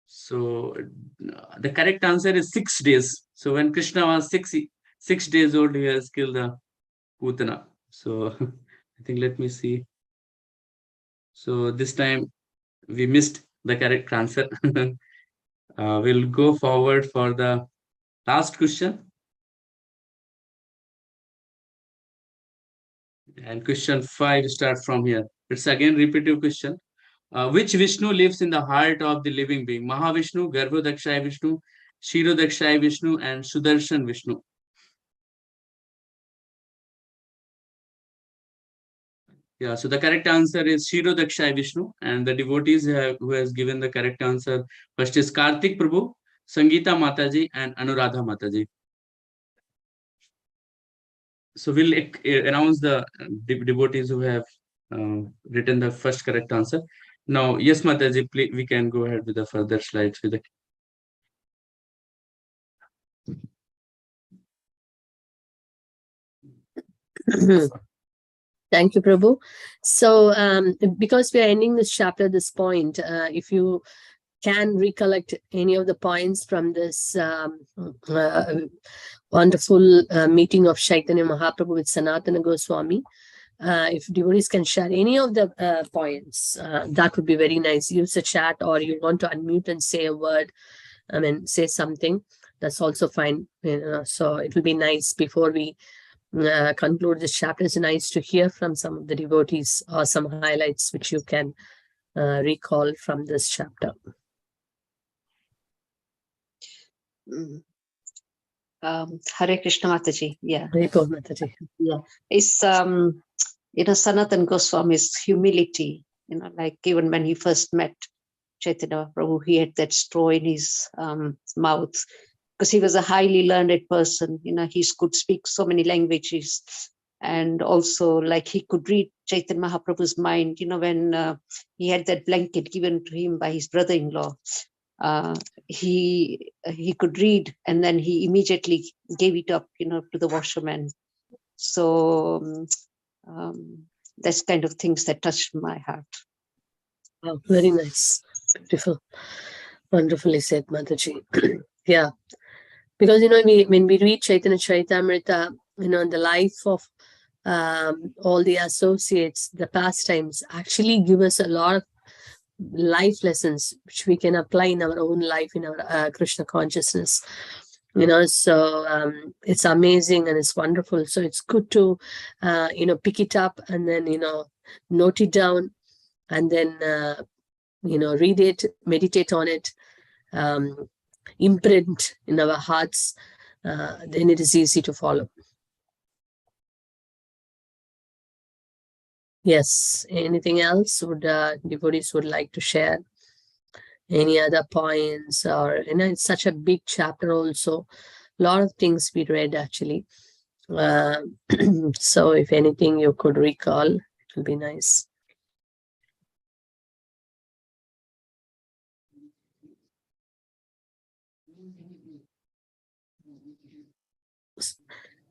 So the correct answer is 6 days. So when Krishna was 6 days old, he has killed the Putana. So I think let me see. So this time we missed the correct answer. We'll go forward for the last question. And question 5 starts from here. It's again repetitive question. Which Vishnu lives in the heart of the living being? Mahavishnu, Garbhodakshaya Vishnu, Shirodakshaya Vishnu, and Sudarshan Vishnu. Yeah, so the correct answer is Shirodakshaya Vishnu, and the devotees who has given the correct answer first is Kartik Prabhu, Sangeeta Mataji, and Anuradha Mataji. So we'll announce the devotees who have written the first correct answer. Now, yes, Mataji, please, we can go ahead with the further slides with the. Thank you, Prabhu. So, because we are ending this chapter at this point, if you can recollect any of the points from this wonderful meeting of Chaitanya Mahaprabhu with Sanatana Goswami, if devotees can share any of the points, that would be very nice. Use a chat, or you want to unmute and say a word, say something, that's also fine. So it will be nice before we conclude this chapter. It's nice to hear from some of the devotees or some highlights which you can recall from this chapter. Hare Krishna Mataji. Yeah. Hare Krishna Mataji. Yeah. It's Sanatan Goswami's humility, like even when he first met Chaitanya Prabhu, he had that straw in his mouth, because he was a highly learned person. He could speak so many languages, And also, like, he could read Chaitanya Mahaprabhu's mind, when he had that blanket given to him by his brother-in-law. He could read, and then he immediately gave it up, to the washerman. So that's kind of things that touched my heart. Wow, very nice. Beautiful. Wonderfully said, Mataji. Yeah. Because, when we read Chaitanya Charitamrita, the life of all the associates, the pastimes, actually give us a lot of life lessons which we can apply in our own life, in our Krishna consciousness. So it's amazing and it's wonderful. So it's good to, pick it up and then, note it down and then, read it, meditate on it, imprint in our hearts. Then it is easy to follow. Yes. Anything else would devotees would like to share? Any other points? Or it's such a big chapter also. A lot of things we read actually. So if anything you could recall, it will be nice.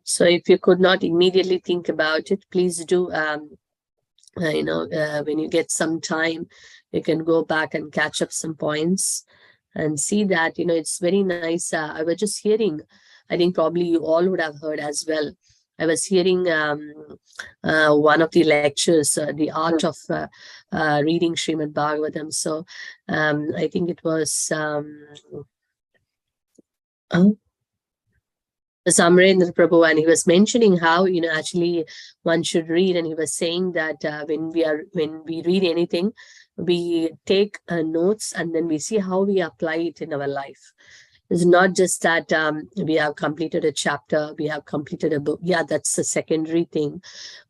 So if you could not immediately think about it, please do. When you get some time, you can go back and catch up some points and see that, it's very nice. I was just hearing, I think probably you all would have heard as well. I was hearing one of the lectures, the art of reading Srimad Bhagavatam. So I think it was Samrendra Prabhu, and he was mentioning how, actually one should read, and he was saying that when we read anything, we take notes and then we see how we apply it in our life. It's not just that we have completed a chapter, we have completed a book. Yeah, that's the secondary thing.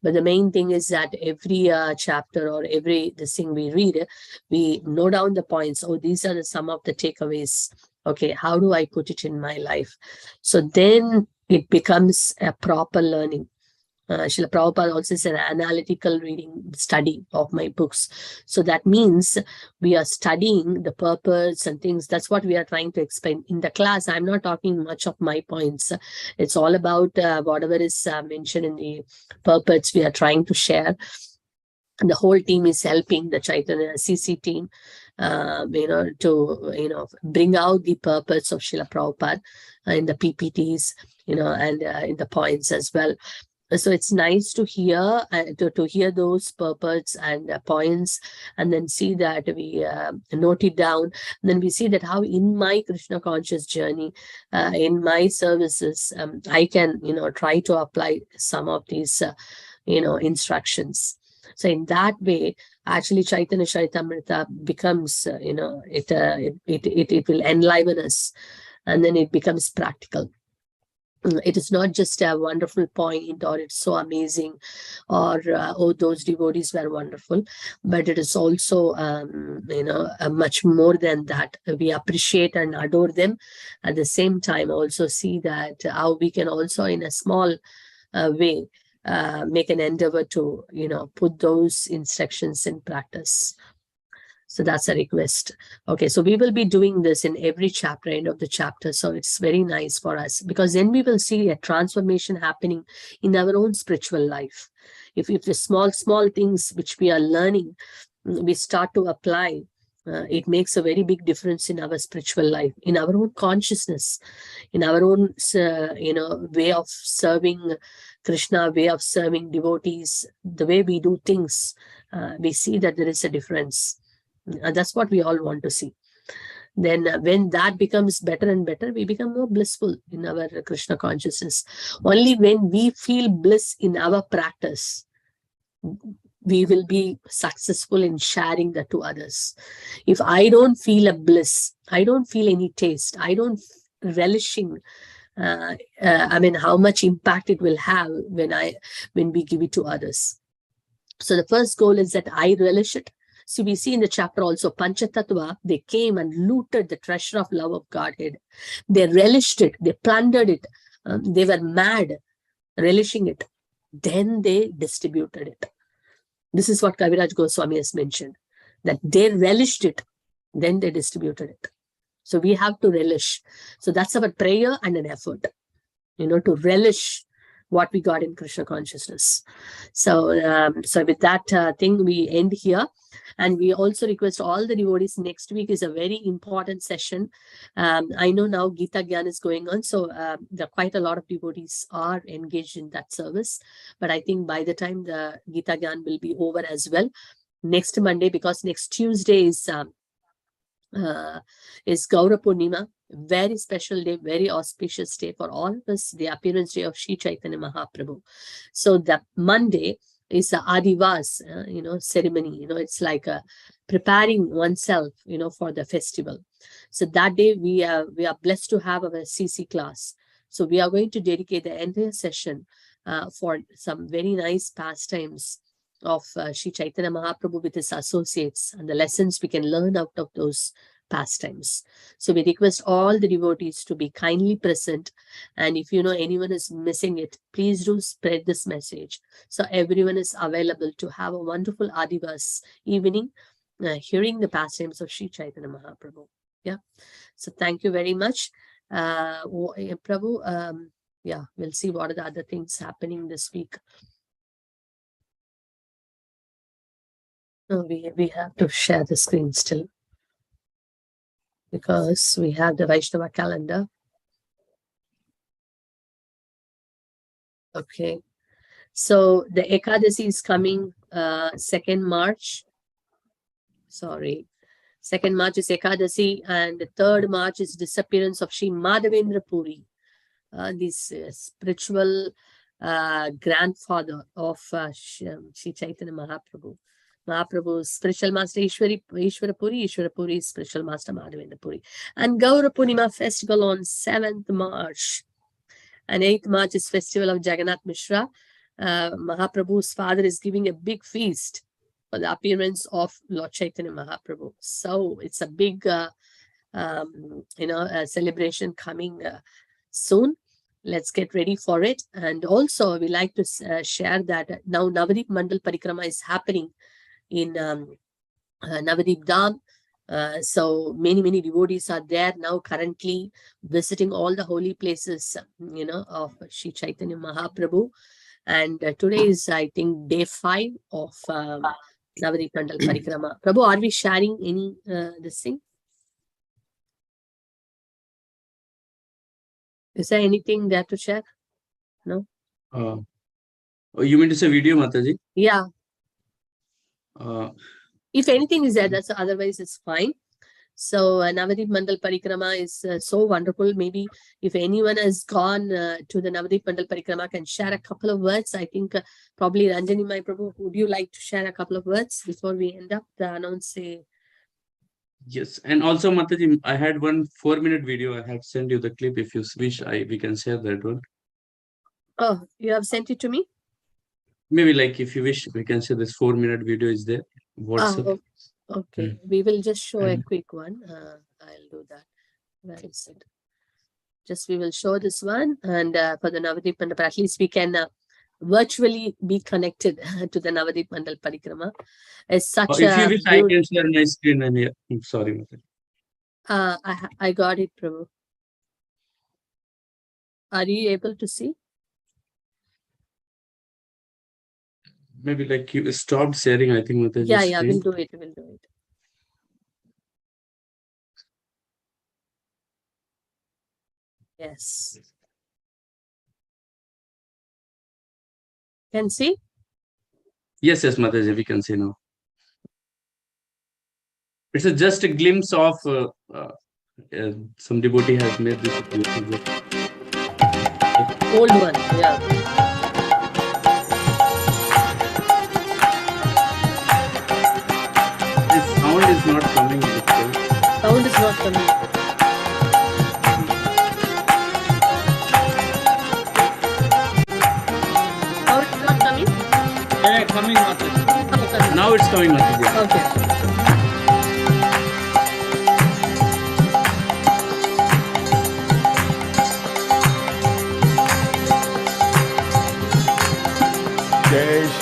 But the main thing is that every chapter or this thing we read, we note down the points. Oh, these are some of the takeaways. Okay, how do I put it in my life? So then it becomes a proper learning. Srila Prabhupada also is an analytical reading study of my books. So that means we are studying the purpose and things. That's what we are trying to explain. In the class, I'm not talking much of my points. It's all about whatever is mentioned in the purpose we are trying to share. And the whole team is helping, the Chaitanya CC team, to, bring out the purpose of Srila Prabhupada in the PPTs, and in the points as well. So it's nice to hear to hear those purports and points, and then see that we note it down. And then we see that how in my Krishna conscious journey, in my services, I can try to apply some of these instructions. So in that way, actually Chaitanya Charitamrita becomes it will enliven us, and then it becomes practical. It is not just a wonderful point, or it's so amazing, or oh, those devotees were wonderful, but it is also much more than that. We appreciate and adore them. At the same time, also see that how we can also, in a small way, make an endeavor to put those instructions in practice. So that's a request. Okay, so we will be doing this in every chapter, end of the chapter. So it's very nice for us, because then we will see a transformation happening in our own spiritual life. If the small things which we are learning, we start to apply, it makes a very big difference in our spiritual life, in our own consciousness, in our own, way of serving Krishna, way of serving devotees, the way we do things. We see that there is a difference. That's what we all want to see. Then when that becomes better and better, we become more blissful in our Krishna consciousness. Only when we feel bliss in our practice, we will be successful in sharing that to others. If I don't feel a bliss, I don't feel any taste, I don't relishing, how much impact it will have when we give it to others. So the first goal is that I relish it. So we see in the chapter also, Panchatattva, they came and looted the treasure of love of Godhead. They relished it, they plundered it, they were mad, relishing it. then they distributed it. This is what Kaviraj Goswami has mentioned, that they relished it, then they distributed it. So we have to relish. So that's our prayer and an effort, to relish what we got in Krishna consciousness. So with that thing, we end here. And we also request all the devotees, next week is a very important session. I know now Gita Gyan is going on, so there are quite a lot of devotees are engaged in that service. But I think by the time the Gita Gyan will be over as well, next Monday, because next Tuesday is Gaura Purnima, very special day, very auspicious day for all of us, the appearance day of Sri Chaitanya Mahaprabhu. So that Monday is the Adivas, ceremony. It's like preparing oneself, for the festival. So that day we are blessed to have our CC class. So we are going to dedicate the entire session for some very nice pastimes of Sri Chaitanya Mahaprabhu with his associates and the lessons we can learn out of those pastimes. So we request all the devotees to be kindly present. And if anyone is missing it, please do spread this message. So everyone is available to have a wonderful Adivas evening, hearing the pastimes of Sri Chaitanya Mahaprabhu. Yeah. So thank you very much. Prabhu, we'll see what are the other things happening this week. No, we have to share the screen still, because we have the Vaishnava calendar. Okay. So the Ekadasi is coming 2nd March. Sorry. 2nd March is Ekadasi, and the 3rd March is disappearance of Sri Madhavendra Puri, this spiritual grandfather of Sri Chaitanya Mahaprabhu. Mahaprabhu's spiritual master Ishwara Puri's spiritual master Madhavendra Puri. And Gaura Purnima festival on 7th March. And 8th March is festival of Jagannath Mishra. Mahaprabhu's father is giving a big feast for the appearance of Lord Chaitanya Mahaprabhu. So it's a big, celebration coming soon. Let's get ready for it. And also we like to share that now Navadip Mandal Parikrama is happening in Navadip Dham. So many devotees are there now currently visiting all the holy places, of Sri Chaitanya Mahaprabhu. And today is, I think, day 5 of Navadip Mandal Parikrama. Prabhu, are we sharing any this thing? Is there anything there to share? No? You mean to say video, Mataji? Yeah. If anything is there, Mm. that's otherwise it's fine. So Navadip Mandal Parikrama is so wonderful. Maybe if anyone has gone to the Navadip Mandal Parikrama can share a couple of words. I think probably Ranjani Mai Prabhu, would you like to share a couple of words before we end up the announce? Yes, and also Mataji, I had one 4-minute video. I have sent you the clip. If you wish, we can share that one. Oh, you have sent it to me? Maybe like if you wish, we can say this 4-minute video is there. WhatsApp. Okay. We will just show a And- quick one. I'll do that. Where is it? Just we will show this one, and for the Navadip Mandal, at least we can virtually be connected to the Navadip Mandal Parikrama. It's such if you a wish, I can share my screen and I'm sorry, Mataji. I got it, Prabhu. Are you able to see? Maybe like you stopped sharing, I think, Mataji. Yeah, screen. we'll do it. We'll do it. Yes. Can see? Yes, Mataji, we can see now. It's just a glimpse of some devotee has made this. Old one, yeah. This sound is not coming. Sound is not coming. Sound is not coming? Yeah, coming, Mataji. Oh, coming. Now it's coming, Mataji. Okay.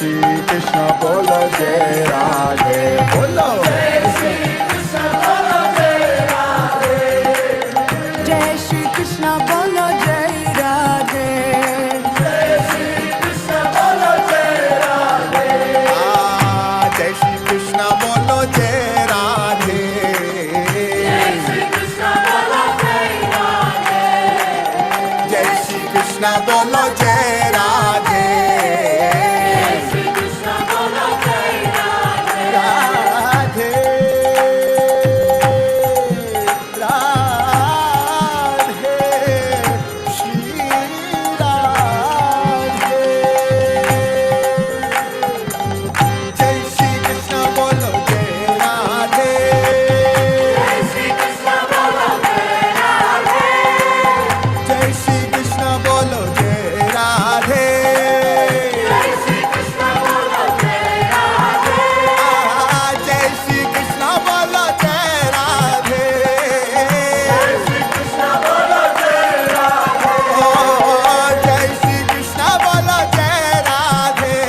Shri Krishna bolo Jai Radhe bolo Jai Shri Krishna bolo Jai Radhe Jai Shri Krishna bolo Jai Radhe Jai Shri Krishna bolo Jai Radhe Jai Shri Krishna bolo Jai Radhe Jai Shri Krishna bolo Jai Radhe Jai Shri Krishna bolo Jai Radhe Jai Shri Krishna bolo Jai Radhe Radhe Radhe Shri Radhe Jai Shri Krishna bolo Jai Radhe Jai Shri Krishna bolo Jai Radhe Jai Shri Krishna bolo Jai Radhe Jai Shri Krishna bolo Jai Radhe Jai Shri Krishna bolo Jai Radhe Jai Shri Krishna bolo Jai Radhe Jai Shri Krishna bolo Jai Radhe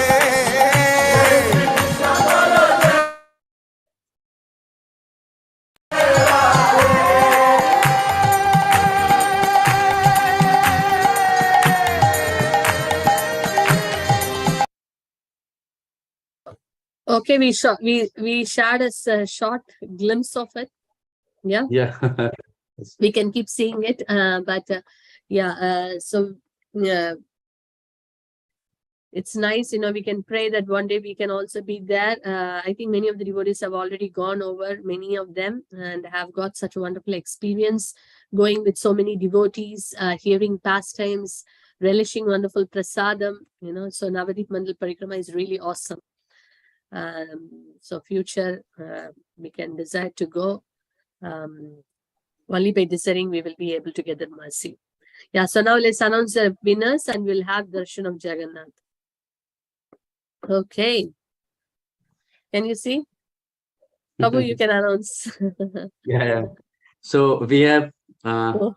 Okay, we shared a short glimpse of it. Yeah, Yeah. we can keep seeing it, but so it's nice, we can pray that one day we can also be there. I think many of the devotees have already gone over, many of them, and have got such a wonderful experience going with so many devotees, hearing pastimes, relishing wonderful prasadam, so Navadip Mandal Parikrama is really awesome. So future, we can desire to go. Only by desiring we will be able to get the mercy. Yeah, so now let's announce the winners and we'll have darshan of Jagannath. Okay. Can you see? Prabhu, you can announce. Yeah. So we have Oh.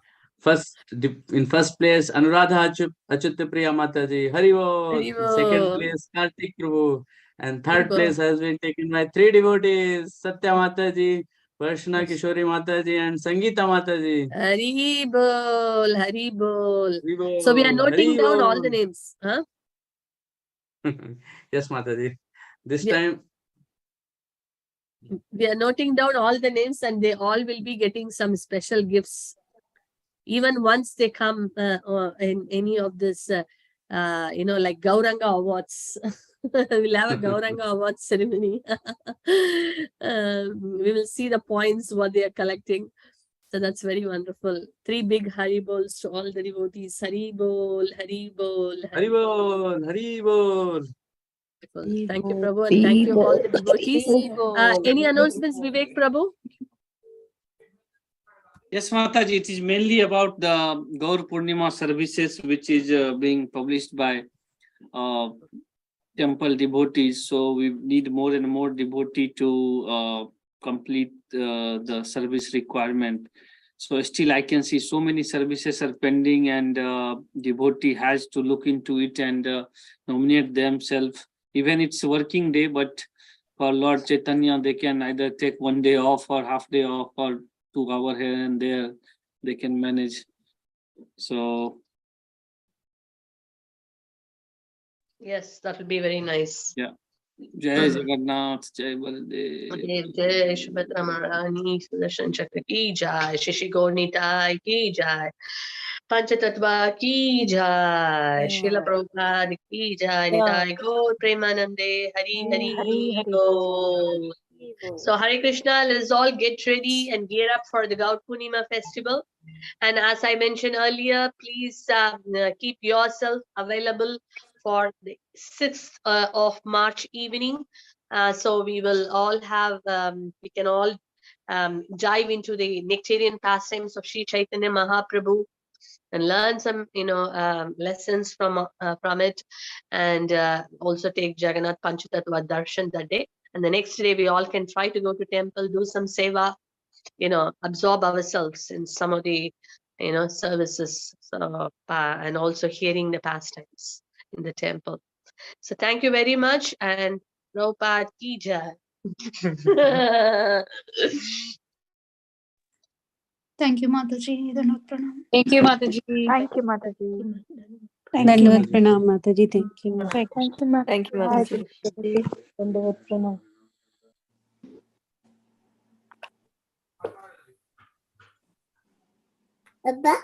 in first place Anuradha Achutyapriya Mataji, Haribo. Second Haribo. place Kartik Prabhu, and third Haribo. place has been taken by 3 devotees, Satya Mataji, Varshna Kishori Mataji, and Sangeeta Mataji. Haribol, Haribol. Haribol, So we are noting down all the Haribol. names. Huh? Yes, Mataji. This Yeah. time We are noting down all the names and they all will be getting some special gifts. Even once they come in any of this, like Gauranga Awards. We'll have a Gauranga Awards ceremony. We will see the points, what they are collecting. So that's very wonderful. 3 big Haribols to all the devotees. Haribol, Haribol, Haribol, Haribol. Thank you, Prabhu, and thank you all the devotees. Any announcements, Vivek Prabhu? Yes, Mataji, it is mainly about the Gaur Purnima services, which is being published by temple devotees. So we need more and more devotee to complete the service requirement. So still I can see so many services are pending, and devotee has to look into it and nominate themselves. Even it's a working day, but for Lord Chaitanya, they can either take 1 day off or half day off or 2 hours here and there. They can manage. So Yes, that will be very nice. yeah. Jai Jagannath, Jai Baladev. Jai Subhadra Maharani, Sudarshan Chakra ki jai, Shishi Gaur Nitai ki jai, Panchatattva ki jai, Srila Prabhupada ki jai, Nitai Gaur Premanande, Hari Hari Gaur. So Hare Krishna, let's all get ready and gear up for the Gaur Purnima festival. And as I mentioned earlier, please keep yourself available for the 6th of March evening. So we will all have, we can all dive into the nectarian pastimes of Sri Chaitanya Mahaprabhu and learn some, lessons from it, and also take Jagannath Panchatattva Darshan that day. And the next day, we all can try to go to temple, do some seva, absorb ourselves in some of the, services, so, and also hearing the pastimes in the temple. So thank you very much, and Prabhupada ki jai. Thank you, Mataji. Dandavat pranam. Thank you, Mataji. Thank you, Mataji. Thank you. Dandavat pranam, Mataji. Thank you. Thank you, Mataji. Thank you, Mataji. Dandavat pranam. Baba.